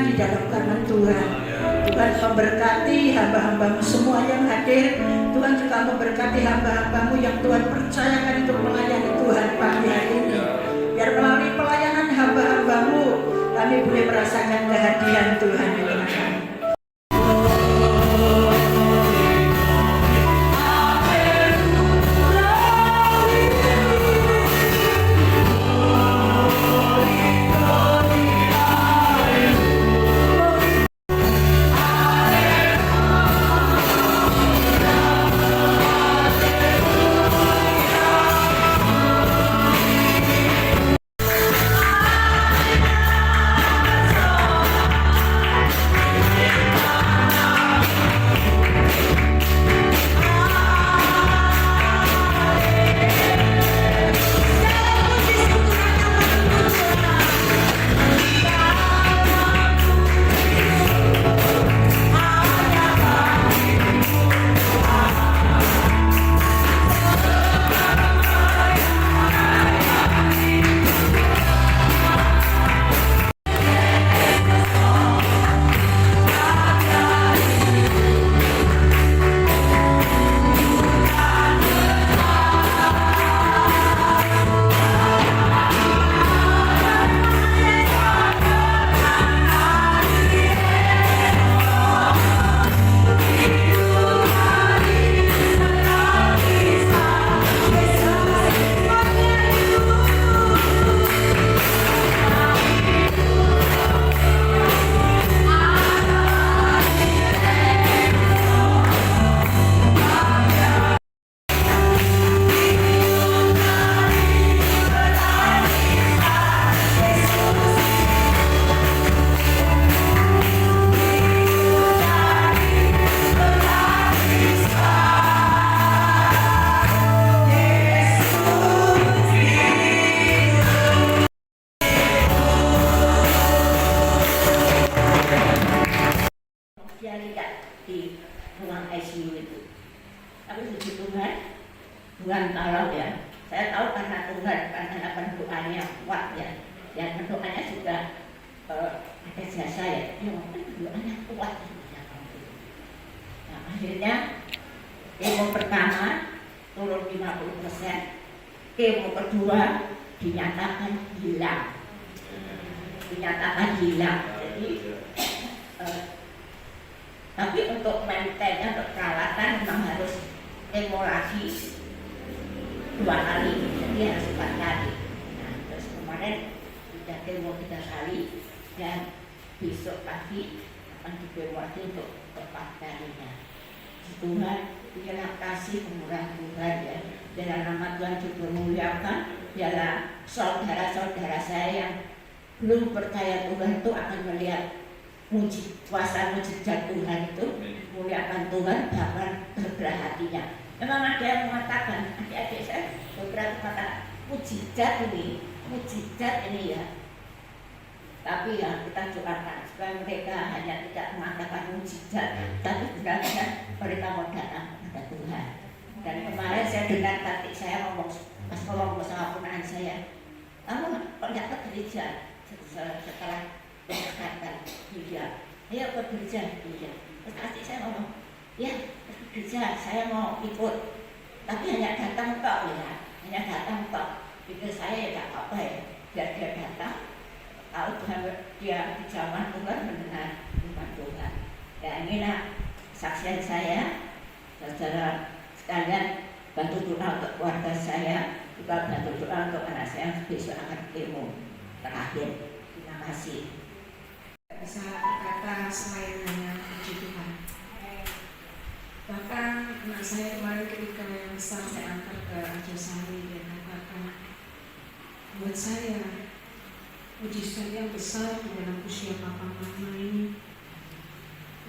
di dalam tangan Tuhan. Tuhan memberkati hamba-hambamu semua yang hadir. Tuhan juga memberkati hamba-hambamu yang Tuhan percayakan untuk melayani Tuhan pagi hari ini. Biar melalui pelayanan hamba-hambamu kami boleh merasakan kehadiran Tuhan di tengah kami. Tuhan tolong ya. Saya tahu karena Tuhan, karena pendoanya kuat ya. Ya pendoanya juga ada jasa ya. Ya pendoanya kuat. Nah akhirnya kemo pertama turun 50%, kemo kedua dinyatakan hilang. Jadi tapi untuk maintainnya, untuk perawatan memang harus kemo lagi 2 kali, jadi harus 4 kali. Nah, terus kemarin sudah kemo 3 kali dan besok pagi akan dikemo lagi untuk 4 kalinya. Tuhan, biarlah kasih pemurah Tuhan ya. Biarlah nama Tuhan dipermuliakan. Biarlah saudara-saudara saya yang belum percaya Tuhan itu akan melihat kuasa mujizat Tuhan itu, muliakan Tuhan, bahkan terbelah hatinya. Memang ada yang mengatakan, adik-adik saya beberapa kata mujizat ini ya. Tapi ya kita doakan supaya mereka hanya tidak mengatakan mujizat, tapi sebenarnya mereka mau datang kepada Tuhan. Dan kemarin saya dengar tadi saya ngomong sama ponakan saya, kamu kok nggak ke gereja setelah mengatakan dia, ayo ke gereja. Terus adik saya ngomong, ya ke gereja saya mau ikut, tapi hanya datang tok ya, pikir saya ya nggak apa-apa ya, biar dia datang. Kalau Tuhan dia di zaman Tuhan mendengar firman Tuhan. Ya inilah saksian saya, saudara sekalian, bantu doa untuk keluarga saya, juga bantu doa untuk anak saya yang besok akan kemo terakhir. Terima kasih. Bisa berkata selain hanya puji Tuhan. Bahkan anak saya kemarin ketika yang besar saya antar ke Arjosari, dia katakan, buat saya mujizat yang besar di dalam usia papa mama ini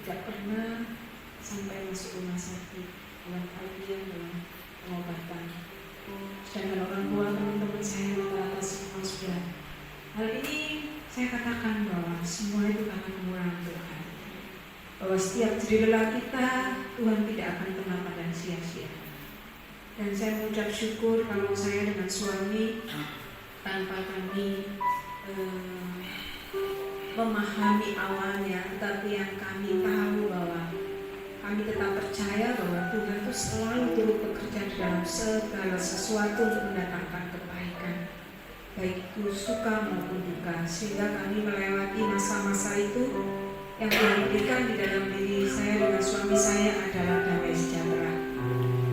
tidak pernah sampai masuk rumah sakit dalam kalian dalam pengobatan. Sedangkan orang tua teman-teman saya rata-rata semua sudah. Hal ini saya katakan bahwa semua itu akan murah Tuhan. Bahwa setiap jerilah kita, Tuhan tidak akan pernah pada sia-sia. Dan saya mengucap syukur kalau saya dengan suami tanpa kami memahami awalnya, tetapi yang kami tahu bahwa kami tetap percaya bahwa Tuhan itu selalu turut bekerja di dalam segala sesuatu untuk mendatangkan kebaikan, baik itu suka maupun duka, sehingga kami melewati masa-masa itu. Yang Tuhan berikan di dalam diri saya dengan suami saya adalah damai sejahtera.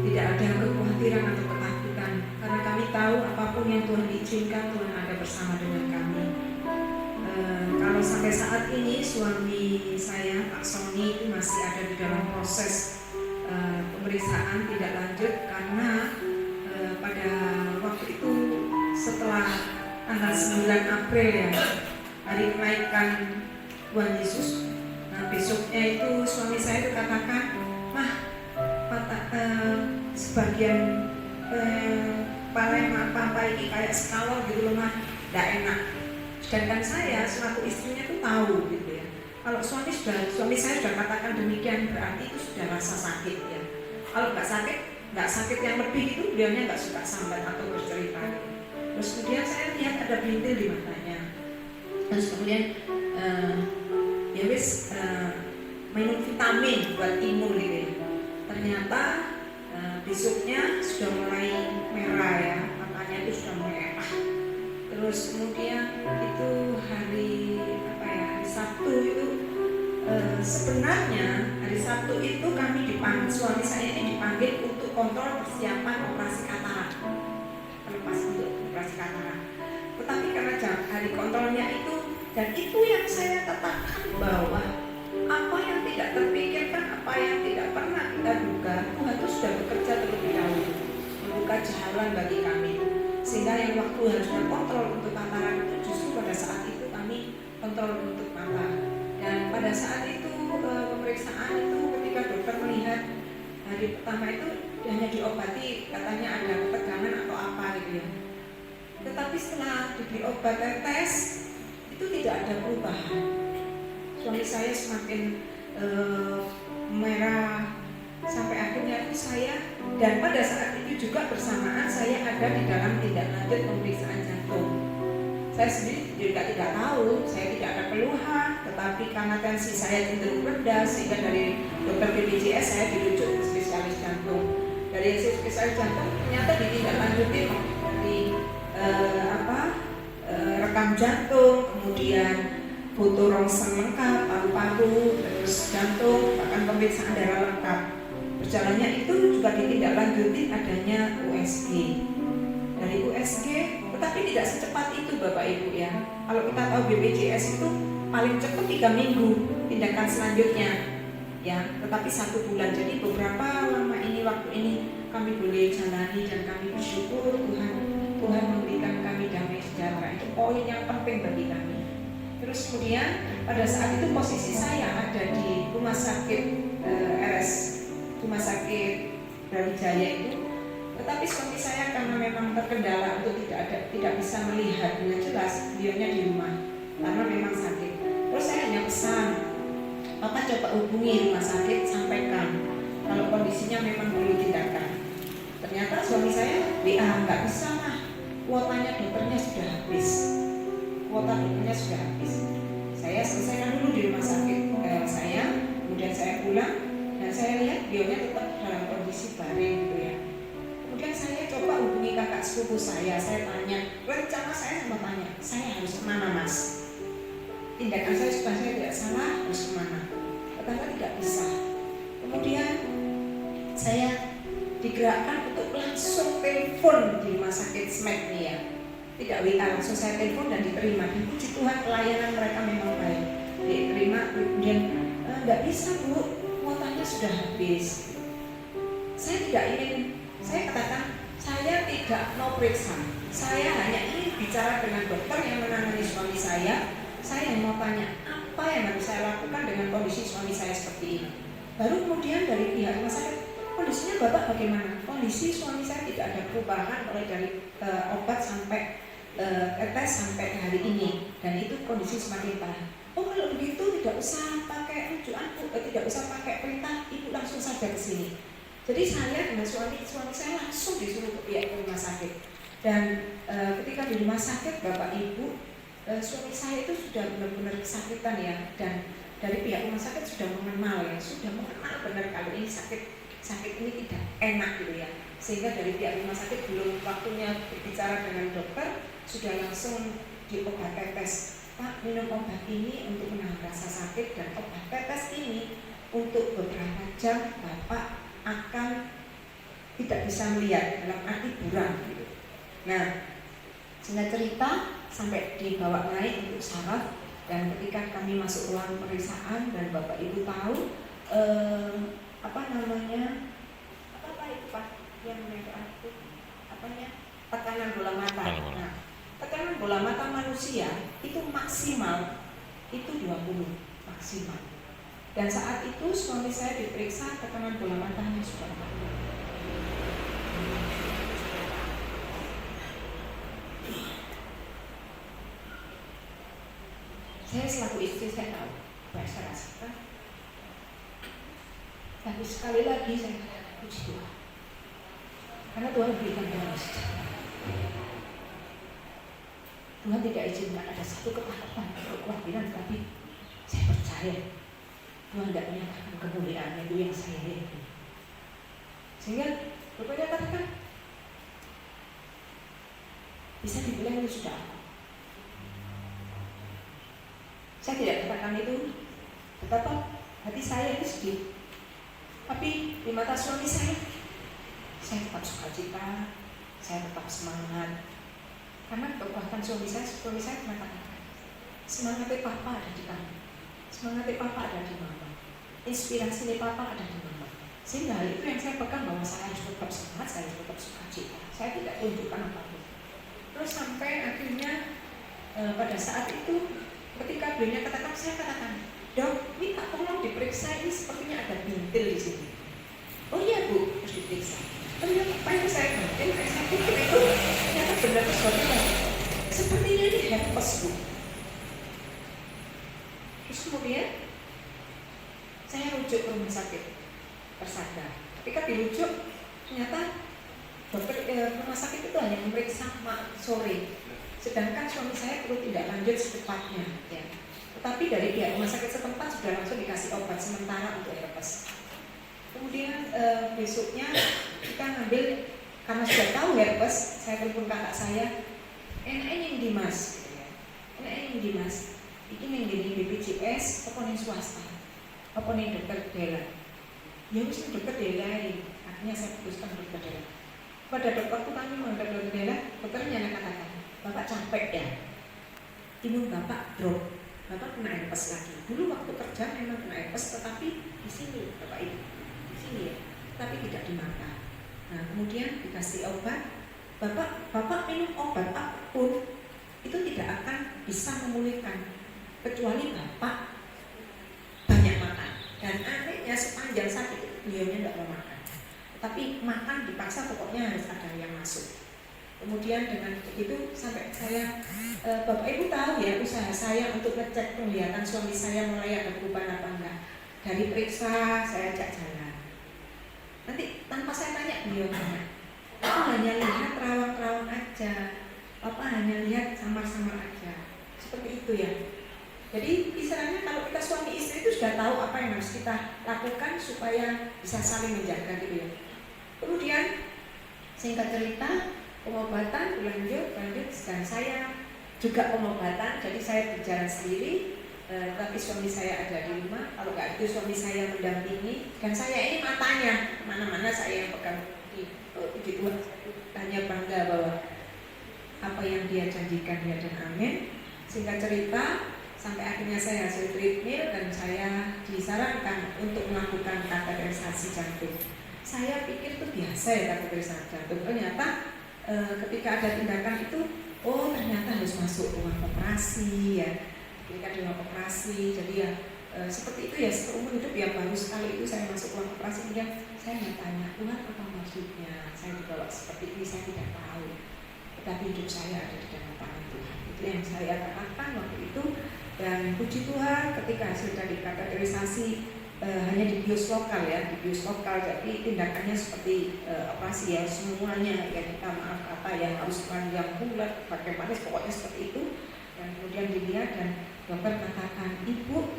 Tidak ada kekhawatiran atau ketakutan, karena kami tahu apapun yang Tuhan izinkan, Tuhan ada bersama dengan kami. Kalau sampai saat ini suami saya, Pak Sony, itu masih ada di dalam proses pemeriksaan tidak lanjut, karena pada waktu itu setelah tanggal 9 April ya, hari kenaikan Tuhan Yesus. Nah besoknya itu suami saya itu katakan, "Mah, sebagian papa ini kayak skalor gitu loh mah, tidak enak." Sedangkan saya selaku istrinya tuh tahu gitu ya. Kalau suami saya sudah katakan demikian, berarti itu sudah rasa sakit ya. Kalau nggak sakit yang lebih itu beliaunya nggak suka sambat atau bercerita. Terus kemudian saya lihat ada bintil di matanya. Terus kemudian ya wis minum vitamin buat imun gitu ya. Ternyata besoknya sudah mulai merah ya, matanya itu sudah mulai merah. Terus kemudian itu hari Sabtu itu sebenarnya hari Sabtu itu kami dipanggil, suami saya ini dipanggil untuk kontrol persiapan operasi katarak, terlepas untuk operasi katarak. Tetapi karena hari kontrolnya itu, dan itu yang saya katakan bahwa apa yang tidak terpikirkan, apa yang tidak pernah kita duga, Tuhan itu sudah bekerja terlebih dahulu membuka jalan bagi kami, sehingga yang waktu harusnya kontrol untuk katarak itu justru pada saat itu kami kontrol untuk mata. Dan pada saat itu pemeriksaan itu ketika dokter melihat hari pertama itu hanya diobati, katanya ada ketegangan atau apa gitu ya. Tetapi setelah diberi obat tes itu tidak ada perubahan. Suami saya semakin merah sampai akhirnya itu saya, dan pada saat itu juga bersamaan saya ada di dalam tindak lanjut pemeriksaan jantung. Saya sendiri juga tidak tahu, saya tidak ada keluhan, tetapi karena tensi saya cenderung rendah sehingga dari dokter BPJS saya dirujuk ke spesialis jantung. Dari spesialis jantung ternyata ditindaklanjuti dari rekam jantung, kemudian foto rongsen lengkap, paru-paru, terus jantung, bahkan pemeriksaan darah lengkap. Berjalannya itu juga ditindaklanjuti adanya USG. Dari USG, tetapi tidak secepat itu Bapak Ibu ya. Kalau kita tahu BPJS itu paling cepat 3 minggu tindakan selanjutnya ya, tetapi 1 bulan. Jadi beberapa lama ini waktu ini kami boleh jalani dan kami bersyukur Tuhan memberikan kami damai sejahtera. Itu poin yang penting bagi kami. Terus kemudian pada saat itu posisi saya ada di rumah sakit RS, rumah sakit Brawijaya itu. Tetapi suami saya karena memang terkendala untuk tidak bisa melihat dengan jelas, beliaunya di rumah karena memang sakit. Terus saya hanya pesan, Papa coba hubungi rumah sakit, sampaikan kalau kondisinya memang perlu tindakan. Ternyata suami saya WA, nggak bisa mah, kuotanya dokternya sudah habis. Kuota dokternya sudah habis. Saya selesaikan dulu di rumah sakit saya, kemudian saya pulang dan saya lihat beliaunya tetap dalam kondisi baring gitu ya. Kemudian saya coba hubungi kakak sepupu saya tanya, rencana saya sama tanya, saya harus kemana mas? Tindakan saya supaya saya tidak salah harus kemana? Ternyata tidak bisa. Kemudian saya digerakkan untuk langsung telepon di rumah sakit SMED nih ya. Tidak WA, langsung saya telepon dan diterima. Dan puji Tuhan pelayanan mereka memang baik. Diterima, kemudian nggak bisa bu, kuotanya sudah habis. Saya tidak ingin. Saya katakan, saya tidak mau periksa. Saya hanya ingin bicara dengan dokter yang menangani suami saya. Saya mau tanya, apa yang harus saya lakukan dengan kondisi suami saya seperti ini. Baru kemudian dari pihak rumah sakit, kondisinya Bapak bagaimana? Kondisi suami saya tidak ada perubahan mulai dari obat sampai tes sampai hari ini. Dan itu kondisi semakin parah. Oh kalau begitu tidak usah pakai rujukan, tidak usah pakai perintah, Ibu langsung saja ke sini. Jadi saya dengan suami saya langsung disuruh ke pihak rumah sakit. Dan ketika di rumah sakit Bapak Ibu suami saya itu sudah benar-benar kesakitan ya, dan dari pihak rumah sakit sudah mengenal benar kalau ini sakit ini tidak enak gitu ya, sehingga dari pihak rumah sakit belum waktunya berbicara dengan dokter sudah langsung di obat tetes. Pak, minum obat ini untuk menahan rasa sakit, dan obat tetes ini untuk beberapa jam Bapak akan tidak bisa melihat, dalam arti buram gitu. Nah, singkat cerita sampai dibawa naik untuk saraf, dan ketika kami masuk ruang pemeriksaan dan Bapak Ibu tahu apa itu Pak yang itu tekanan bola mata. Nah, tekanan bola mata manusia itu maksimal itu 20 maksimal. Dan saat itu suami saya diperiksa, tekanan bola matanya sudah 40. Saya selaku istri saya tahu apa yang saya rasakan. Tapi sekali lagi saya katakan puji Tuhan, karena Tuhan berikan damai sejahtera. Tuhan tidak izinkan ada satu ketakutan atau kekhawatiran, tapi saya percaya Tuhan tidak menyatakan kemuliaan itu yang saya lihat. Sehingga rupanya katakan bisa dibilang itu sudah aku. Saya tidak katakan itu betapa hati saya itu sedih, tapi di mata suami saya tetap sukacita, saya tetap semangat. Karena kekuatan suami saya mengatakan semangatnya papa ada di kamu, semangatnya papa ada di mama, inspirasinya papa ada di mama. Sehingga hal itu yang saya pegang, bahwa saya harus tetap semangat, saya harus tetap sukacita, saya tidak tunjukkan apapun. Terus sampai akhirnya pada saat itu ketika beliau katakan, saya katakan, dok, minta tolong diperiksa, ini sepertinya ada bintil di sini. Oh iya Bu, harus diperiksa. Ternyata apa yang saya banting, saya pikir itu ternyata benar sesuatu yang sepertinya ini herpes Bu. Terus kemudian saya rujuk ke rumah sakit Persada. Ketika dirujuk, ternyata dokter rumah sakit itu hanya memeriksa sore, sedangkan suami saya perlu tindak lanjut secepatnya ya. Tetapi dari pihak rumah sakit setempat sudah langsung dikasih obat sementara untuk herpes. Kemudian besoknya kita ngambil, karena sudah tahu herpes, saya telepon kakak saya, enaknya yang di Mas gitu ya. Enaknya yang di Mas, ini yang di BPJS apa yang swasta, apa yang dokter Dela. Ya wis dokter Dela, akhirnya saya putuskan dokter Dela. Pada dokterku kami menghadap dokter Dela, dokternya katakan, Bapak capek ya, imun Bapak drop, Bapak kena herpes lagi. Dulu waktu kerja memang kena herpes, tetapi di sini Bapak Ibu, di sini ya, tapi tidak di mata. Nah kemudian dikasih obat, Bapak minum obat apapun itu tidak akan bisa memulihkan, kecuali Bapak banyak makan. Dan anehnya sepanjang sakit itu beliaunya tidak mau makan, tapi makan dipaksa, pokoknya harus ada yang masuk. Kemudian dengan begitu sampai saya, Bapak Ibu tahu ya usaha saya untuk ngecek penglihatan suami saya mulai ada perubahan apa enggak. Dari periksa saya ajak jalan. Nanti tanpa saya tanya beliau tanya, Bapak hanya lihat terawang-terawang aja, Bapak hanya lihat samar-samar aja. Seperti itu ya. Jadi istilahnya kalau kita suami istri itu sudah tahu apa yang harus kita lakukan supaya bisa saling menjaga gitu ya. Kemudian singkat cerita, pengobatan berlanjut, dan saya juga pengobatan, jadi saya berjalan sendiri, tapi suami saya ada di rumah. Kalau nggak itu suami saya mendampingi, dan saya ini matanya kemana-mana saya yang pegang. Puji Tuhan, hanya bangga bahwa apa yang dia janjikan ya dan amin. Singkat cerita, sampai akhirnya saya hasil treadmill dan saya disarankan untuk melakukan kateterisasi jantung. Saya pikir itu biasa ya kateterisasi jantung. Ternyata ketika ada tindakan itu, oh ternyata harus masuk ruang operasi ya. Ketika di ruang operasi, jadi ya seperti itu ya, seumur hidup ya baru sekali itu saya masuk ruang operasi. Kemudian saya bertanya, Tuhan apa maksudnya? Saya dibawa seperti ini, saya tidak tahu. Tetapi hidup saya ada di dalam tangan Tuhan. Itu yang saya katakan waktu itu. Dan puji Tuhan ketika hasil dari kateterisasi hanya di bios lokal ya, di bios lokal, jadi tindakannya seperti operasi ya, semuanya ya, kita maaf kata yang harus panjang bulat, pakai manis, pokoknya seperti itu. Dan Dan kemudian dilihat dan dokter katakan, ibu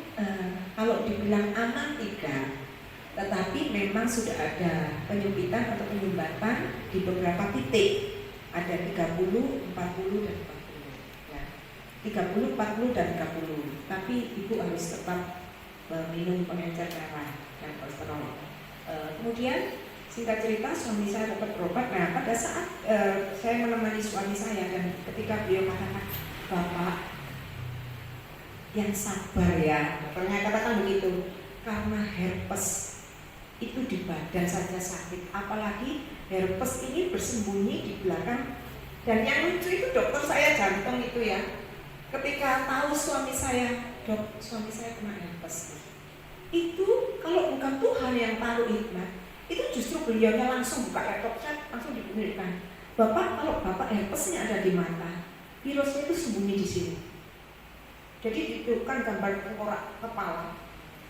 kalau dibilang aman tidak, tetapi memang sudah ada penyempitan atau penyumbatan di beberapa titik, ada 30, 40 dan 40 ya. 30, 40 dan 30. Tapi ibu harus tetap minum pengencer darah dan kolesterol. Kemudian singkat cerita suami saya dapat berobat. Nah pada saat saya menemani suami saya dan ketika beliau katakan, Bapak yang sabar ya, dokternya katakan begitu, karena herpes itu di badan saja sakit, apalagi herpes ini bersembunyi di belakang. Dan yang lucu itu dokter saya jantung itu ya, ketika tahu suami saya, dok, suami saya kena herpes, itu kalau bukan Tuhan yang taruh hikmat, itu justru beliaunya langsung buka laptop saya, langsung dibunyikan, Bapak, kalau Bapak herpesnya ada di mata, virusnya itu sembunyi di sini. Jadi itu kan gambar tengkorak kepala.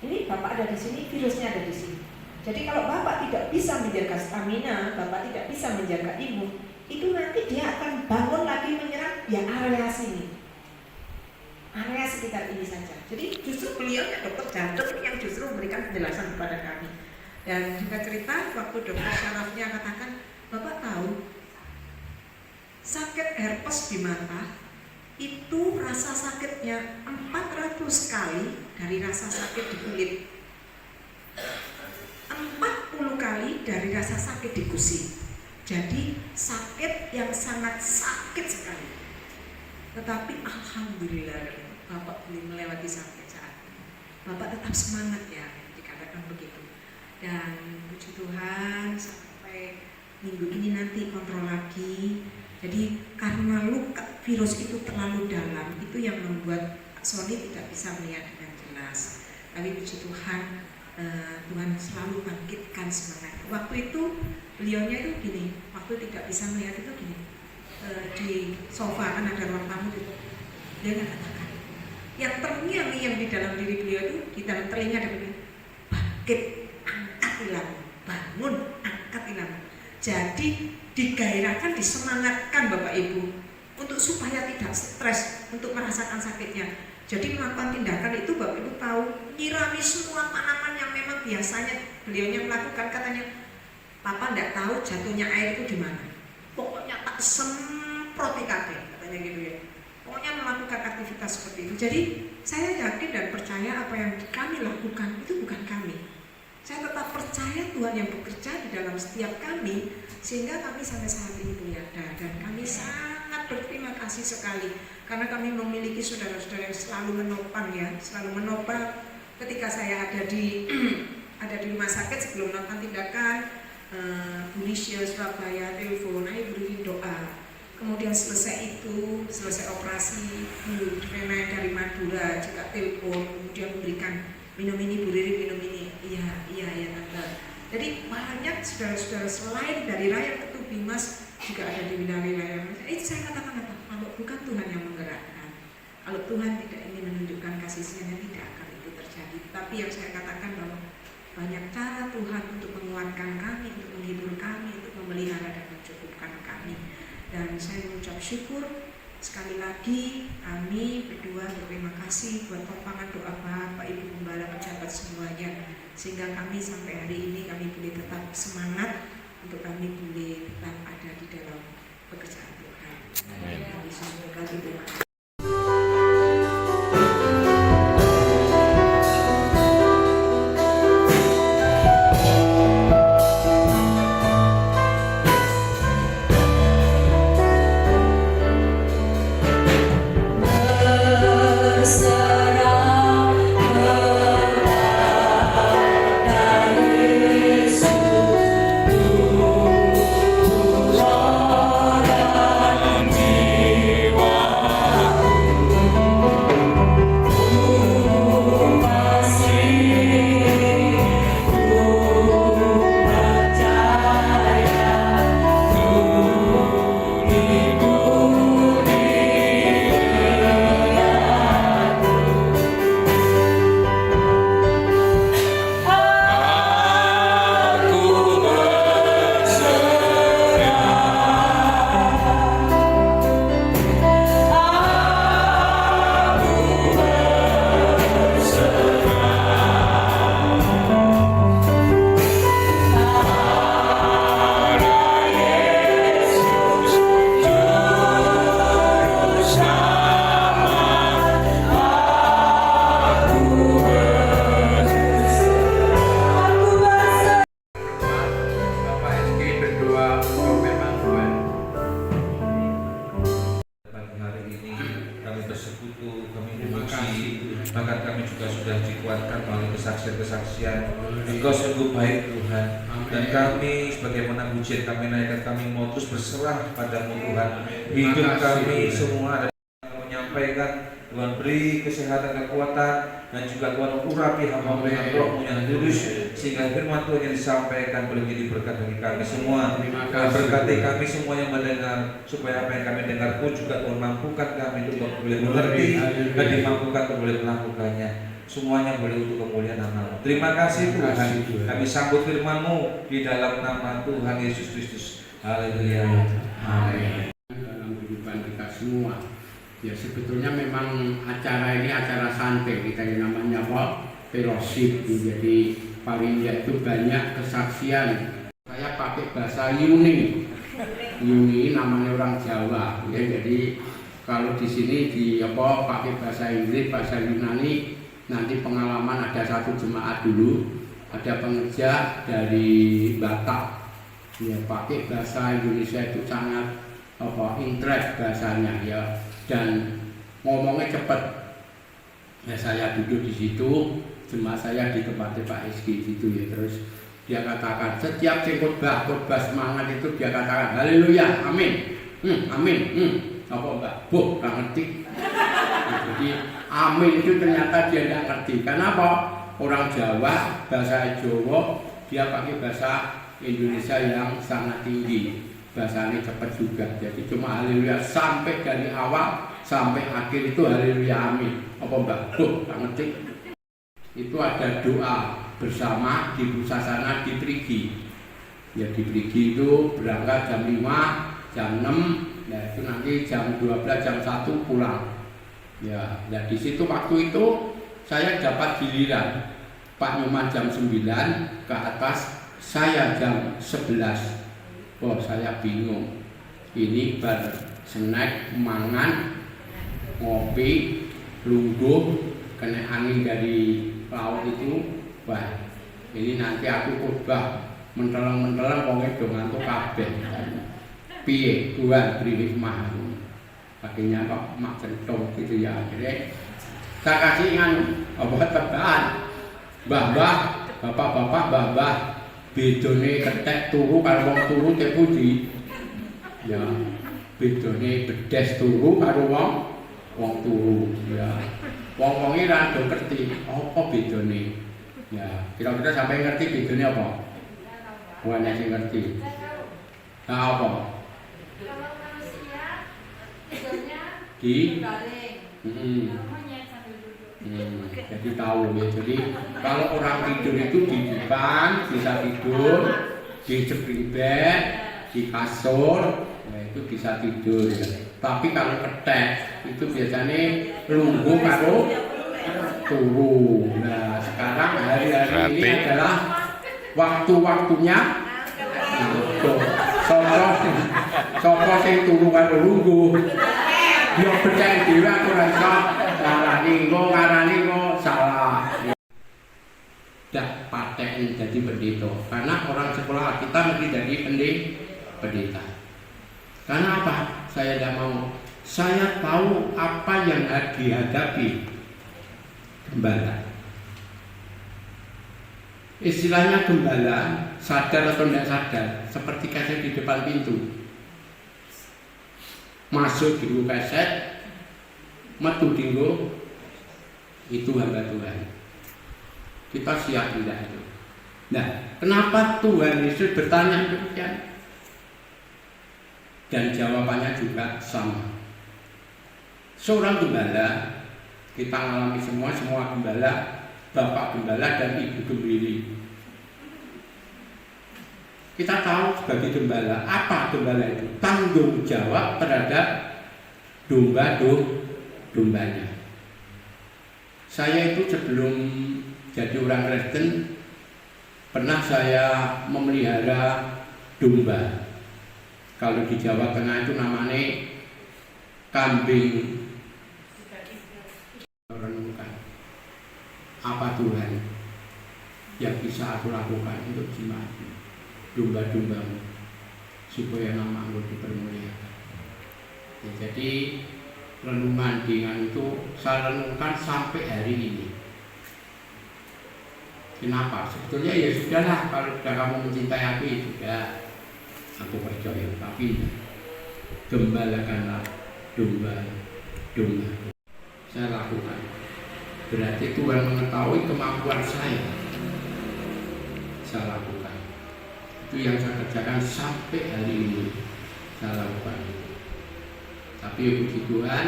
Ini Bapak ada di sini, virusnya ada di sini. Jadi kalau Bapak tidak bisa menjaga stamina, Bapak tidak bisa menjaga imun, itu nanti dia akan bangun lagi menyerang ya area sini, area sekitar ini saja. Jadi justru beliau dokter jantung yang justru memberikan penjelasan kepada kami. Dan juga cerita waktu dokter syarafnya katakan, Bapak tahu sakit herpes di mata itu rasa sakitnya 400 kali dari rasa sakit di kulit, 40 kali dari rasa sakit di gusi. Jadi sakit yang sangat sakit sekali. Tetapi alhamdulillah Bapak belum melewati sampai saat ini. Bapak tetap semangat ya, dikatakan begitu. Dan puji Tuhan sampai minggu ini nanti kontrol lagi. Jadi karena luka virus itu terlalu dalam, itu yang membuat Sony tidak bisa melihat dengan jelas. Tapi puji Tuhan, Tuhan selalu bangkitkan semangat. Waktu itu beliaunya itu gini, waktu tidak bisa melihat itu gini, di sofa kan ada ruang tamu itu, dia katakan, yang terngiang-ngiang di dalam diri beliau itu, di dalam telinga ada begini, bangkit, angkat ilmu, bangun, angkat ilmu. Jadi digairahkan, disemangatkan Bapak Ibu untuk supaya tidak stres, untuk merasakan sakitnya. Jadi melakukan tindakan itu Bapak Ibu tahu, nyirami semua tanaman yang memang biasanya beliaunya melakukan. Katanya, Papa tidak tahu jatuhnya air itu di mana. Pokoknya tak semprot kabeh, katanya gitu ya. Pokoknya melakukan aktivitas seperti itu. Jadi saya yakin dan percaya apa yang kami lakukan itu bukan kami. Saya tetap percaya Tuhan yang bekerja di dalam setiap kami, sehingga kami sampai saat ini punya ada. Dan kami sangat berterima kasih sekali karena kami memiliki saudara-saudara yang selalu menopang ya, selalu menopang. Ketika saya ada di rumah sakit sebelum melakukan tindakan, Bu Lisya Surabaya telepon, ayo beri doa. Kemudian selesai operasi, Bu Rena dari Madura juga telepon, kemudian memberikan minum ini, Bu Riri minum ini. Iya tante. Jadi banyak saudara-saudara selain dari Raya Ketubimas juga ada di wilayah. Itu saya katakan apa? Kalau bukan Tuhan yang menggerakkan, kalau Tuhan tidak ingin menunjukkan kasih-Nya, tidak akan itu terjadi. Tapi yang saya katakan bahwa banyak cara Tuhan untuk menguatkan kami, untuk menghibur kami, untuk memelihara dan mencukupkan kami. Dan saya mengucap syukur sekali lagi, kami berdua berterima kasih buat topangan doa Bapak, Ibu Gembala, pejabat semuanya, sehingga kami sampai hari ini kami boleh tetap semangat untuk kami boleh tetap ada di dalam pekerjaan Tuhan. Kami sampai lagi terima kasih. kesaksian. Engkau sungguh baik Tuhan. Dan kami sebagaimana pujian kami naikkan, kami mau terus berserah padamu Tuhan. Hidup kami semua ada menyampaikan, Tuhan beri kesehatan, kekuatan, dan juga Tuhan urapi hamba-Mu yang roh-Mu yang kudus, sehingga firman Tuhan yang disampaikan boleh menjadi berkat bagi kami semua. Tuhan berkati kami semua yang mendengar, supaya apa yang kami dengar pun juga Tuhan mampukan kami untuk boleh mengerti dan dimampukan untuk boleh melakukannya. Semuanya boleh untuk kemuliaan nama-Mu. Terima kasih Tuhan. Kami sambut firman-Mu di dalam nama Tuhan Yesus Kristus. Haleluya. Amin. Dalam kehidupan kita semua. Ya sebetulnya memang acara ini acara santai, kita yang namanya apa? Fellowship. Jadi paling itu banyak kesaksian. Saya pakai bahasa Yuni. Yuni namanya orang Jawa. Ya, jadi kalau di sini di apa pakai bahasa Inggris, bahasa Yunani, nanti pengalaman ada satu jemaat dulu, ada pengerja dari Batak. Ya pakai bahasa Indonesia itu sangat apa interest bahasanya ya. Dan ngomongnya cepat. Ya saya duduk di situ, jemaat saya di tempatnya Pak Eski situ ya. Terus dia katakan setiap khotbah semangat itu dia katakan haleluya, amin, amin, apa enggak, boh nggak ngerti. Jadi amin itu ternyata dia nggak ngerti. Kenapa? Orang Jawa, bahasa Jawa dia pakai bahasa Indonesia yang sangat tinggi. Bahasanya cepat juga, jadi cuma haleluya sampai dari awal sampai akhir itu haleluya amin. Apa mbak? Nggak ngerti. Itu ada doa bersama di Busasana di Prigi. Ya di Prigi itu berangkat jam 5, jam 6, ya itu nanti jam 12, jam 1 pulang. Ya, nah di situ waktu itu saya dapat giliran Pak Nyoman jam 9 ke atas, saya jam 11. Oh saya bingung, ini bar snack, mangan, ngopi, lungguh, kena angin dari laut itu, wah ini nanti aku khotbah menteleng-menteleng pokoknya do ngantuk kabeh. Piye Tuhan beri hikmah, akhirnya kok mak centong gitu ya. Akhirnya saya kasih obat tebakan, mbah-mbah, bapak-bapak, mbah-mbah, bedone ketek turu karo wong turu teh pundi? Ya, bedone bedes turu karo wong turu. Ya. Wong-wonge ra do ngerti apa bedone. Ya, kira-kira sampai ngerti bedone apa? Wong sing ngerti. Nah, apa? Kalau manusia tidurnya Di baring, monyet sambil duduk. Jadi tahu ya. Jadi kalau orang tidur itu di depan bisa tidur, di jepit bed, di kasur, ya itu bisa tidur ya. Tapi kalau ketek itu biasanya lungguh karo turu. Nah sekarang hari-hari ini adalah waktu-waktunya sopo sing turu karo lungguh. Yo percaya diri aku ora iso ngarani kok salah. Dak paten jadi pendeta. Karena orang sekolah kita mesti jadi pendeta. Karena apa? Saya tidak mau. Saya tahu apa yang harus dihadapi gembala. Istilahnya gembala, sadar atau tidak sadar, seperti kaset di depan pintu. Masuk di kaset, metu dinggo, itu hamba Tuhan. Kita siap tidak itu. Nah, kenapa Tuhan Yesus bertanya demikian? Dan jawabannya juga sama. Seorang gembala, kita alami semua gembala, bapak gembala dan ibu gembiri. Kita tahu sebagai gembala, apa gembala itu? Tanggung jawab terhadap dombanya. Saya itu sebelum jadi orang Kristen, pernah saya memelihara domba. Kalau di Jawa Tengah itu namanya kambing. Renungkan, apa Tuhan yang bisa aku lakukan untuk jemaatmu, domba-dombamu, supaya nama-Mu dipermuliakan. Ya, jadi renungan dengan itu saya renungkan sampai hari ini. Kenapa? Sebetulnya ya sudahlah, kalau sudah kamu mencintai aku ya sudah, aku percaya. Tapi gembalakanlah domba-domba. Saya lakukan. Berarti Tuhan mengetahui kemampuan saya lakukan. Itu yang saya kerjakan sampai hari ini, saya lakukan. Tapi puji Tuhan,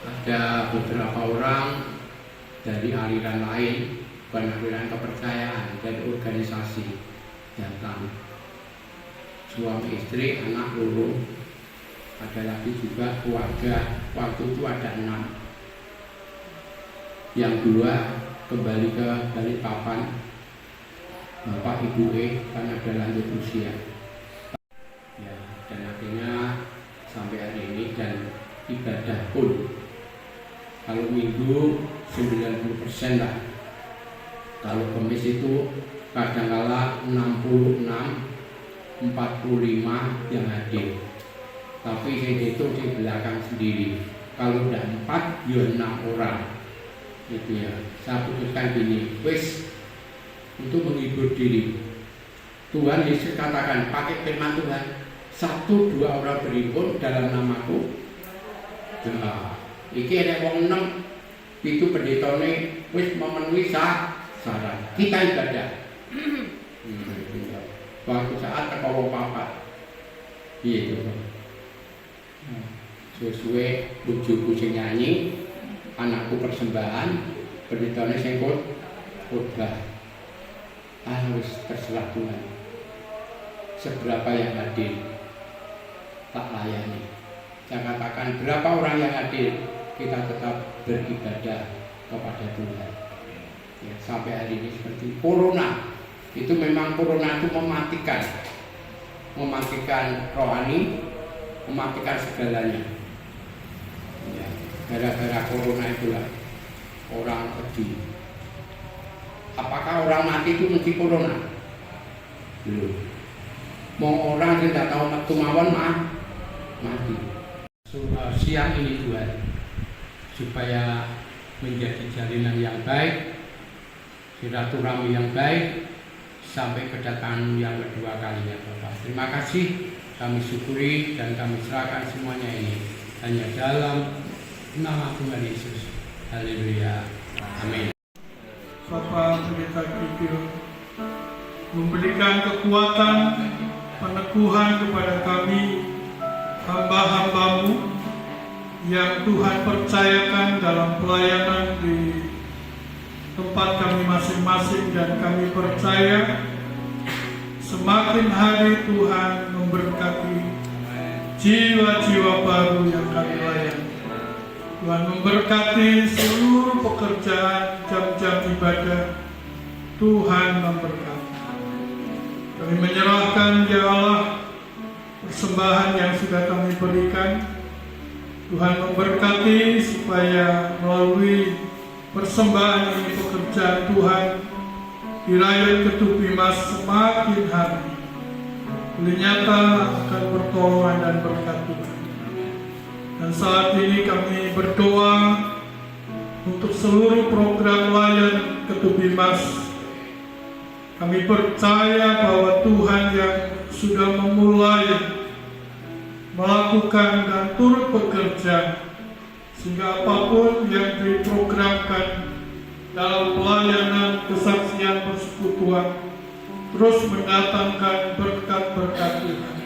ada beberapa orang dari aliran lain, bukan aliran kepercayaan, dari organisasi datang, suami istri, anak loro, ada lagi juga keluarga. Waktu itu ada 6, yang 2 kembali ke Balikpapan, bapak ibu karena ada lanjut usia ya, dan akhirnya sampai hari ini. Dan ibadah pun kalau minggu 90% lah, kalau Kamis itu kadang-kala 66, 45 yang hadir, tapi saya itu di belakang sendiri. Kalau udah 4 ya 6 orang itu ya. Saya putuskan gini, wis, untuk menghibur diri. Tuhan Yesus katakan pakai firman Tuhan, 1-2 orang berhimpun dalam namaku. Nah, iki ada wong 6 itu pendetane wis memenuhi syarat. Kita ibadah. Waktu saat teko wong 4. Iya itu. Suwe-suwe bojoku sing nyanyi, anakku persembahan, pendetane sing khotbah. Harus terserah Tuhan. Seberapa yang hadir tak layani. Saya katakan berapa orang yang hadir, kita tetap beribadah kepada Tuhan. Ya, sampai hari ini seperti corona. Itu memang corona itu mematikan rohani, mematikan segalanya. Ya, gara-gara corona itulah orang pedih. Apakah orang mati itu mesti corona? Belum. Mau orang yang tidak tahu metu mawon mati. Siang ini Tuhan, supaya menjadi jalinan yang baik, silaturahmi yang baik, sampai kedatangan yang kedua kalinya Bapak. Terima kasih, kami syukuri dan kami serahkan semuanya ini hanya dalam nama Tuhan Yesus. Haleluya. Amin. Bapak Pendeta Kikil memberikan kekuatan, peneguhan kepada kami hamba-hambamu yang Tuhan percayakan dalam pelayanan di tempat kami masing-masing, dan kami percaya semakin hari Tuhan memberkati jiwa-jiwa baru yang kami layani. Tuhan memberkati seluruh pekerjaan jam-jam ibadah. Tuhan memberkati. Kami menyerahkan ya Allah persembahan yang sudah kami berikan. Tuhan memberkati supaya melalui persembahan ini pekerjaan Tuhan di Rakyat Ketupi Mas semakin hari nyata akan pertolongan dan berkat Tuhan. Dan saat ini kami berdoa untuk seluruh program layan Ketupi Mas. Kami percaya bahwa Tuhan yang sudah memulai melakukan dan turut bekerja, sehingga apapun yang diprogramkan dalam pelayanan kesaksian persekutuan terus mendatangkan berkat-berkat Tuhan.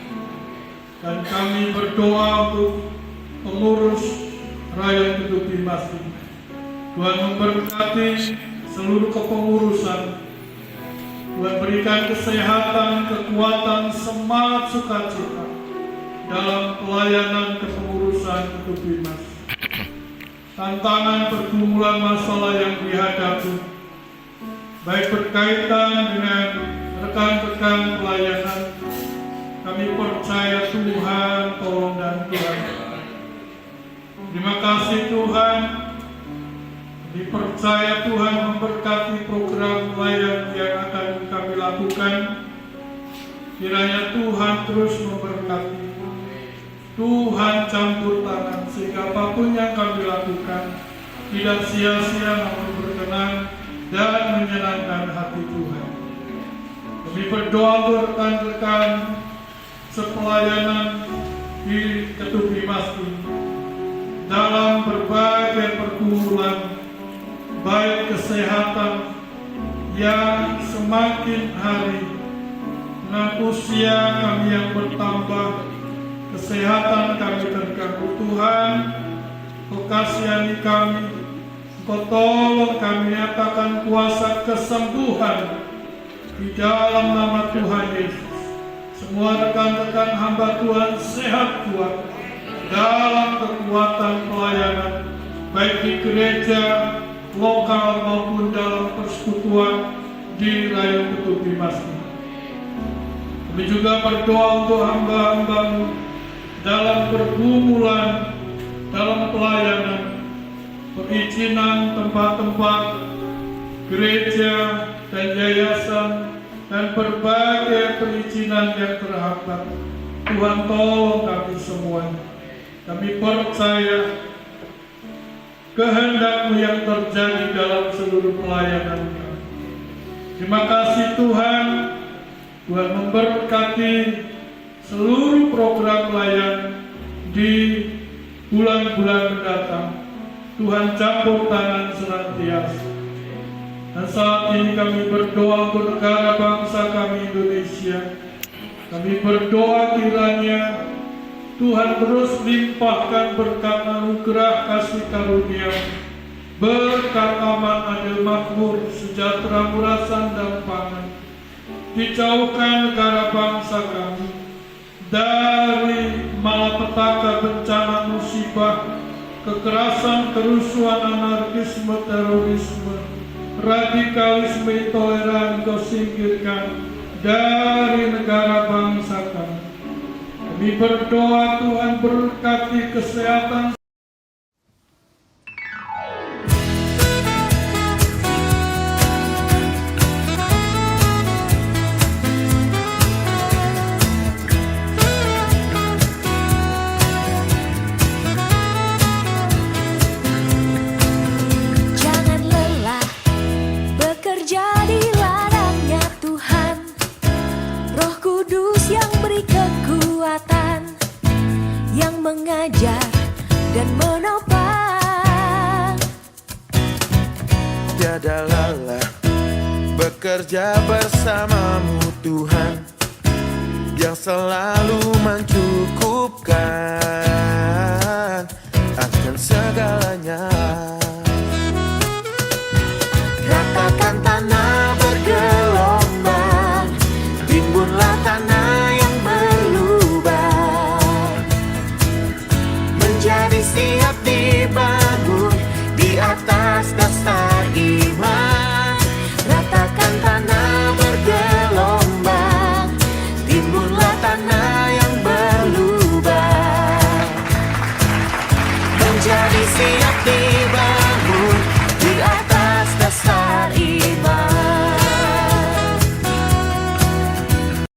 Dan kami berdoa untuk pengurus Rakyat Ketupi Mas ini. Tuhan memberkati seluruh kepengurusan. Tuhan berikan kesehatan, kekuatan, semangat, sukacita dalam pelayanan kepengurusan Ketupi Mas. Tantangan pergumulan masalah yang dihadapi, baik berkaitan dengan rekan-rekan pelayanan, kami percaya Tuhan tolong dan Tuhan. Terima kasih Tuhan. Dipercaya Tuhan memberkati program layan yang akan kami lakukan. Kiranya Tuhan terus memberkati. Tuhan campur tangan sehingga apapun yang kami lakukan tidak sia-sia namun berkenan dan menyenangkan hati Tuhan. Kami berdoa untuk rekan-rekan sepelayanan di Ketubi Masjid dalam berbagai pergumulan, baik kesehatan yang semakin hari dengan usia kami yang bertambah, kesehatan kami terganggu. Tuhan, Kau kasihani kami, Kau tolong kami, nyatakan kuasa kesembuhan di dalam nama Tuhan Yesus. Semua rekan-rekan hamba Tuhan sehat kuat dalam kekuatan pelayanan, baik di gereja lokal maupun dalam persekutuan di Raya Ketubi Masjid. Kami juga berdoa untuk hamba-hamba-Mu dalam pergumulan, dalam pelayanan, perizinan tempat-tempat gereja dan yayasan, dan berbagai perizinan yang terhambat. Tuhan, tolong kami semuanya. Kami percaya kehendak-Mu yang terjadi dalam seluruh pelayanan kami. Terima kasih Tuhan. Tuhan memberkati seluruh program pelayan di bulan-bulan mendatang. Tuhan campur tangan senantiasa. Dan saat ini kami berdoa untuk negara bangsa kami Indonesia. Kami berdoa kiranya Tuhan terus limpahkan berkat anugerah kasih karunia, berkat aman, adil, makmur, sejahtera, murah, sandang, pangan. Dijauhkan negara bangsa kami dari malapetaka, bencana, musibah, kekerasan, kerusuhan, anarkisme, terorisme, radikalisme, intoleran. Kau singkirkan dari negara bangsa kami. Kami berdoa Tuhan berkati kesehatan mengajar dan menopang. Tiada lelah bekerja bersama-Mu Tuhan, yang selalu mencukupkan akan segalanya. Ratakan tanah bergelombang, timbunlah tanah yang jadi siap dibangun di atas dasar iman. Ratakan tanah bergelombang, timbunlah tanah yang berlubang, menjadi siap dibangun